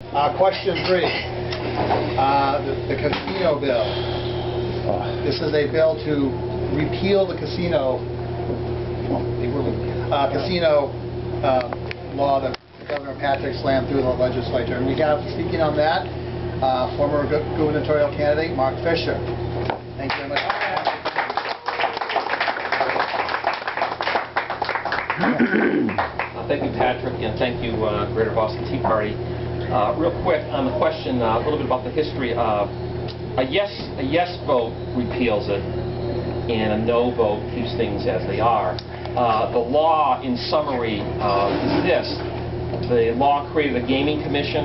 Question 3. The casino bill. This is a bill to repeal the casino law that Governor Patrick slammed through the legislature. And we have, speaking on that, former gubernatorial candidate Mark Fisher. Thank you very much. Thank you, Patrick, and thank you, Greater Boston Tea Party. Real quick on the question, a little bit about the history. A yes vote repeals it, and a no vote keeps things as they are. The law, in summary, is this. The law created a gaming commission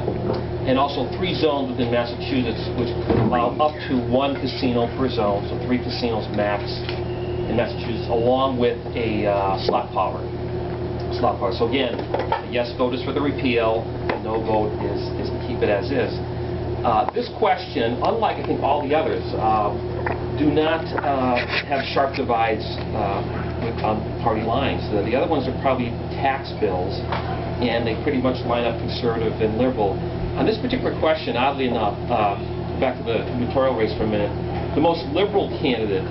and also 3 zones within Massachusetts which could allow up to 1 casino per zone, so 3 casinos max in Massachusetts, along with a slot power. So again, a yes vote is for the repeal, a no vote is to keep it as is. This question, unlike I think all the others, do not have sharp divides on party lines. The other ones are probably tax bills, and they pretty much line up conservative and liberal. On this particular question, oddly enough, back to the gubernatorial race for a minute, the most liberal candidate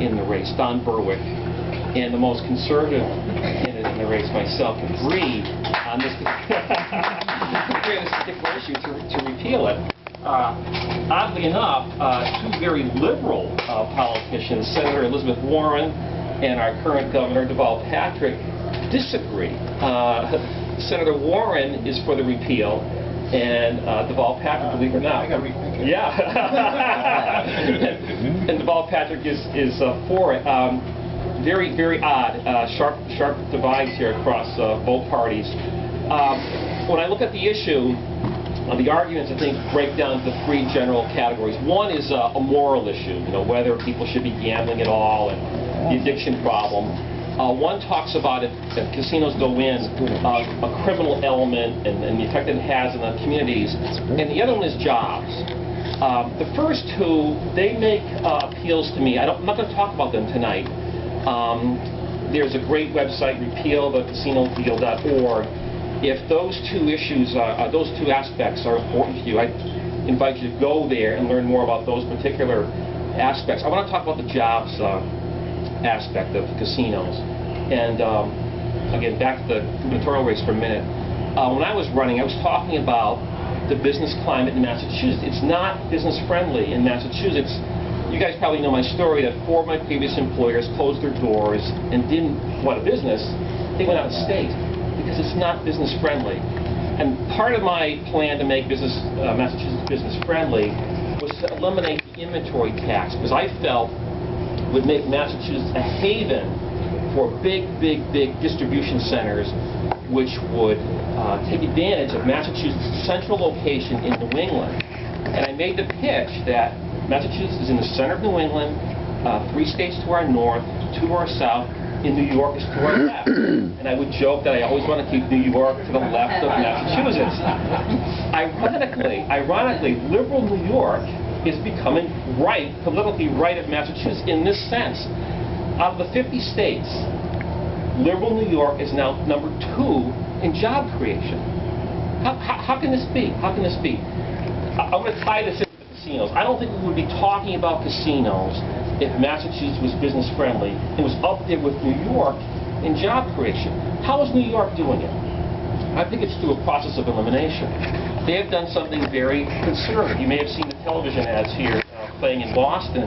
in the race, Don Berwick, and the most conservative candidate in the race, myself, agreed on this particular issue to repeal it. Oddly enough, 2 very liberal politicians, Senator Elizabeth Warren and our current governor, Deval Patrick, disagree. Senator Warren is for the repeal, and Deval Patrick, believe it or not, yeah, and Deval Patrick is for it. Very, very odd, sharp divides here across both parties. When I look at the issue, the arguments, I think, break down to 3 general categories. One is a moral issue, whether people should be gambling at all, and the addiction problem. One talks about if casinos go in, a criminal element and the effect it has on the communities. And the other one is jobs. The first 2, they make appeals to me. I'm not going to talk about them tonight. There's a great website, repealthecasinodeal.org. If those 2 issues, those 2 aspects are important to you, I invite you to go there and learn more about those particular aspects. I want to talk about the jobs aspect of casinos. And again, back to the gubernatorial race for a minute. When I was running, I was talking about the business climate in Massachusetts. It's not business friendly in Massachusetts. You guys probably know my story that 4 of my previous employers closed their doors and didn't want a business. They went out of state because it's not business friendly. And part of my plan to make Massachusetts business friendly was to eliminate the inventory tax, because I felt would make Massachusetts a haven for big distribution centers, which would take advantage of Massachusetts' central location in New England. And I made the pitch that Massachusetts is in the center of New England, 3 states to our north, 2 to our south, and New York is to our left. And I would joke that I always want to keep New York to the left of Massachusetts. Ironically, liberal New York is becoming politically right of Massachusetts in this sense. Out of the 50 states, liberal New York is now number 2 in job creation. How can this be? How can this be? I'm going to tie this into the casinos. I don't think we would be talking about casinos if Massachusetts was business friendly and was up there with New York in job creation. How is New York doing it? I think it's through a process of elimination. They have done something very conservative. You may have seen the television ads here playing in Boston.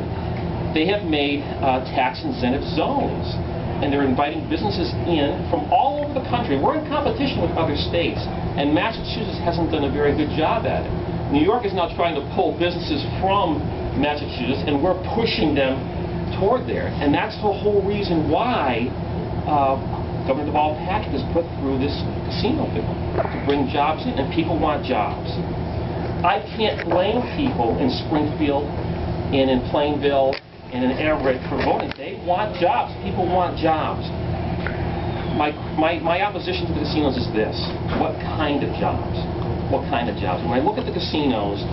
They have made tax incentive zones, and they're inviting businesses in from all over the country. We're in competition with other states, and Massachusetts hasn't done a very good job at it. New York is now trying to pull businesses from Massachusetts, and we're pushing them toward there. And that's the whole reason why Governor Deval Patrick has put through this casino bill, to bring jobs in, and people want jobs. I can't blame people in Springfield and in Plainville and in Everett for voting. They want jobs. People want jobs. My opposition to the casinos is this: what kind of jobs? What kind of jobs? When I look at the casinos,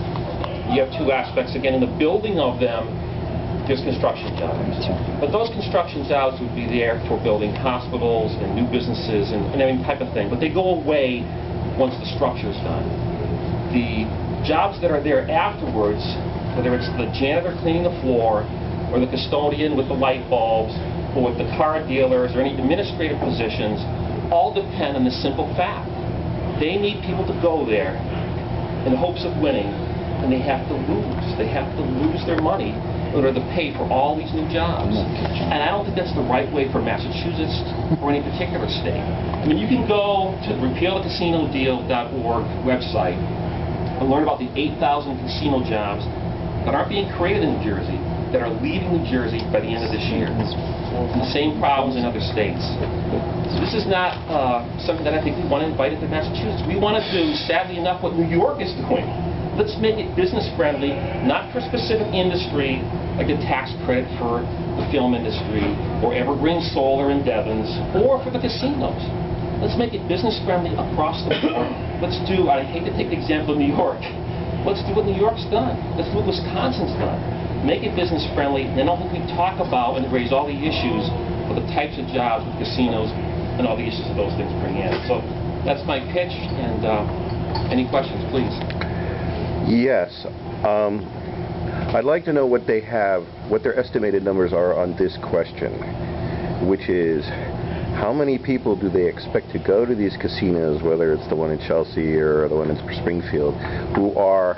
you have 2 aspects. Again, in the building of them, there's construction jobs. But those construction jobs would be there for building hospitals and new businesses and every type of thing. But they go away once the structure's done. the jobs that are there afterwards, whether it's the janitor cleaning the floor, or the custodian with the light bulbs, or with the car dealers, or any administrative positions, all depend on the simple fact. They need people to go there in hopes of winning, and they have to lose. They have to lose their money in order to pay for all these new jobs. And I don't think that's the right way for Massachusetts or any particular state. I mean, you can go to the repealthecasinodeal.org website and learn about the 8,000 casino jobs that aren't being created in New Jersey, that are leaving New Jersey by the end of this year. And the same problems in other states. So this is not something that I think we want to invite into Massachusetts. We want to do, sadly enough, what New York is doing. Let's make it business friendly, not for a specific industry, like the tax credit for the film industry, or Evergreen Solar in Devons, or for the casinos. Let's make it business friendly across the board. Let's do, I hate to take the example of New York, let's do what New York's done. Let's do what Wisconsin's done. Make it business friendly, and then I think we talk about and raise all the issues for the types of jobs with casinos and all the issues that those things bring in. So that's my pitch, and any questions, please? Yes. I'd like to know what they have, what their estimated numbers are on this question, which is, how many people do they expect to go to these casinos, whether it's the one in Chelsea or the one in Springfield, who are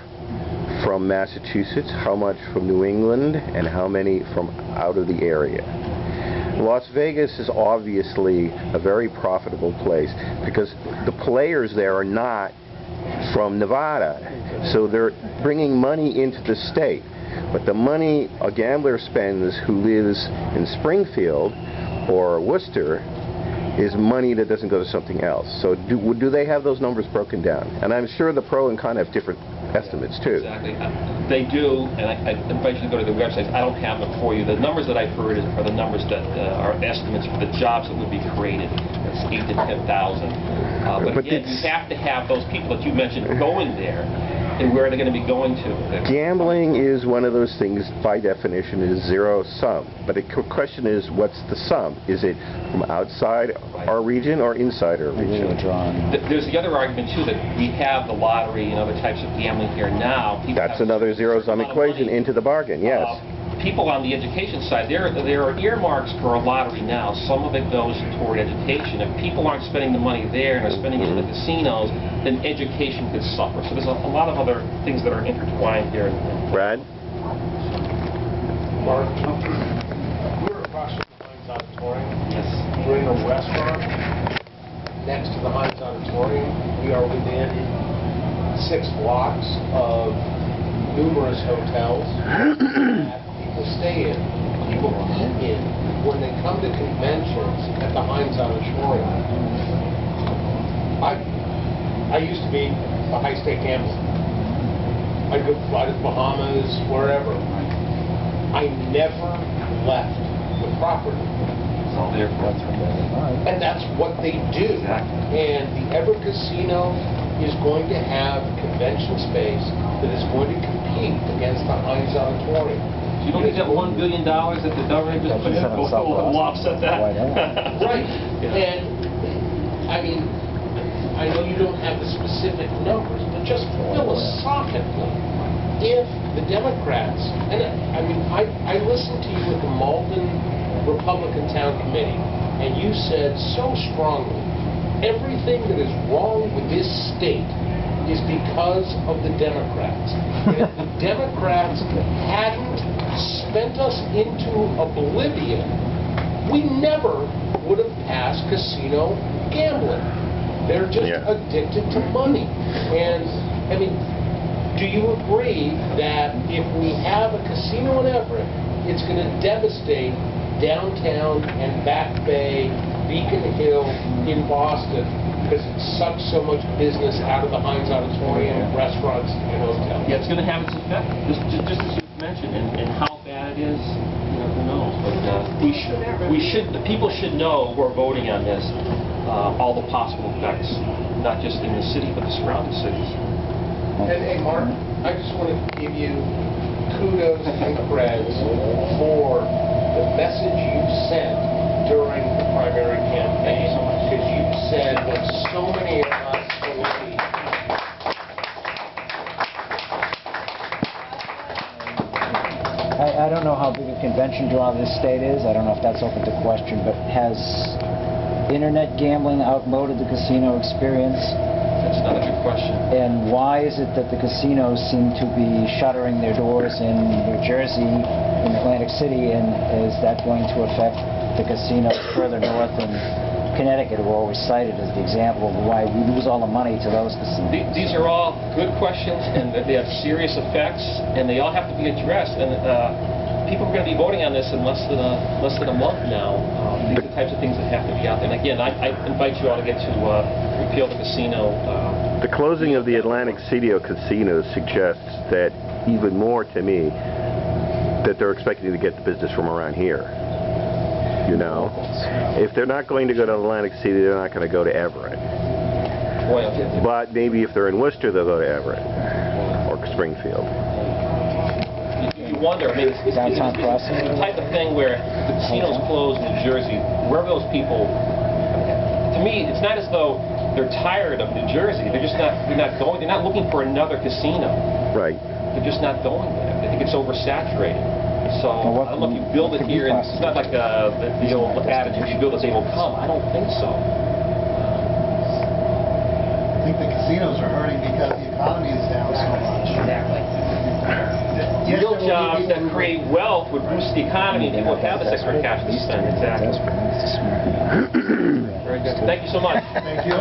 from Massachusetts, how much from New England, and how many from out of the area? Las Vegas is obviously a very profitable place because the players there are not from Nevada, so they're bringing money into the state. But the money a gambler spends who lives in Springfield or Worcester is money that doesn't go to something else. So do they have those numbers broken down? And I'm sure the pro and con have different estimates too. Exactly. They do, and I invite you to go to the websites. I don't have them for you. The numbers that I've heard are the numbers that are estimates for the jobs that would be created. That's 8,000 to 10,000. But again, you have to have those people that you mentioned going there, and where they're going to be going to. Gambling is one of those things, by definition, is zero sum. But the question is, what's the sum? Is it from outside our region or inside our region? There's the other argument, too, that we have the lottery and other types of gambling here now. That's another zero-sum equation into the bargain, yes. People on the education side, there are earmarks for a lottery now. Some of it goes toward education. If people aren't spending the money there and are spending it in the casinos, then education could suffer. So there's a lot of other things that are intertwined here. Brad? Mark, we're across from the Heinz Auditorium. Yes. We're in a restaurant next to the Heinz Auditorium. We are within 6 blocks of numerous hotels that people stay in, people eat in when they come to conventions at the Heinz Auditorium. I used to be a high-stake gambler. I'd go fly to the Bahamas, wherever. I never left the property. And that's what they do. Exactly. And the Ever Casino is going to have convention space that is going to compete against the Heinz Auditorium. You don't think that $1 billion that the government just put in will offset that? Right. Yeah. And, I mean, I know you don't have the specific numbers, but just philosophically, if the Democrats, and I mean, I listened to you at the Malden Republican Town Committee, and you said so strongly, everything that is wrong with this state is because of the Democrats. And if the Democrats hadn't spent us into oblivion, we never would have passed casino gambling. They're just addicted to money. And, I mean, do you agree that if we have a casino in Everett, it's going to devastate downtown and Back Bay, Beacon Hill in Boston, because it sucks so much business out of the Heinz Auditorium, restaurants, and hotels? Yeah, it's going to have its effect, just as you mentioned, and how bad it is, you know, who knows. But the people should know who are voting on this, all the possible effects, not just in the city, but the surrounding cities. And hey, Mark, I just want to give you kudos and credit for the message you sent during the primary campaign, because you said what so many of us believe. I don't know how big a convention draw this state is. I don't know if that's open to question, but has internet gambling outmoded the casino experience? That's another good question. And why is it that the casinos seem to be shuttering their doors in New Jersey, in Atlantic City, and is that going to affect the casinos further north in Connecticut, who are always cited as the example of why we lose all the money to those casinos? These are all good questions, and they have serious effects, and they all have to be addressed. And people are going to be voting on this in less than a month now. These are the types of things that have to be out there. And again, I invite you all to get to repeal the casino. The closing of the Atlantic City casinos suggests that even more to me that they're expecting to get the business from around here. You know, if they're not going to go to Atlantic City, they're not going to go to Everett. But maybe if they're in Worcester, they'll go to Everett or Springfield. You wonder, I mean, it's the type of thing where the casinos close in New Jersey, wherever those people, to me, it's not as though they're tired of New Jersey. They're just not looking for another casino. Right. They're just not going there. I think it's oversaturated. So, I don't know if you build it here, and it's not like the old adage, if you build it, they will come. I don't think so. I think the casinos are hurting because the economy is down so much. Exactly. Yes, Real there will be jobs people that who- create wealth would boost the economy, and people would have this extra cash to spend. Exactly. Very good. Thank you so much. Thank you.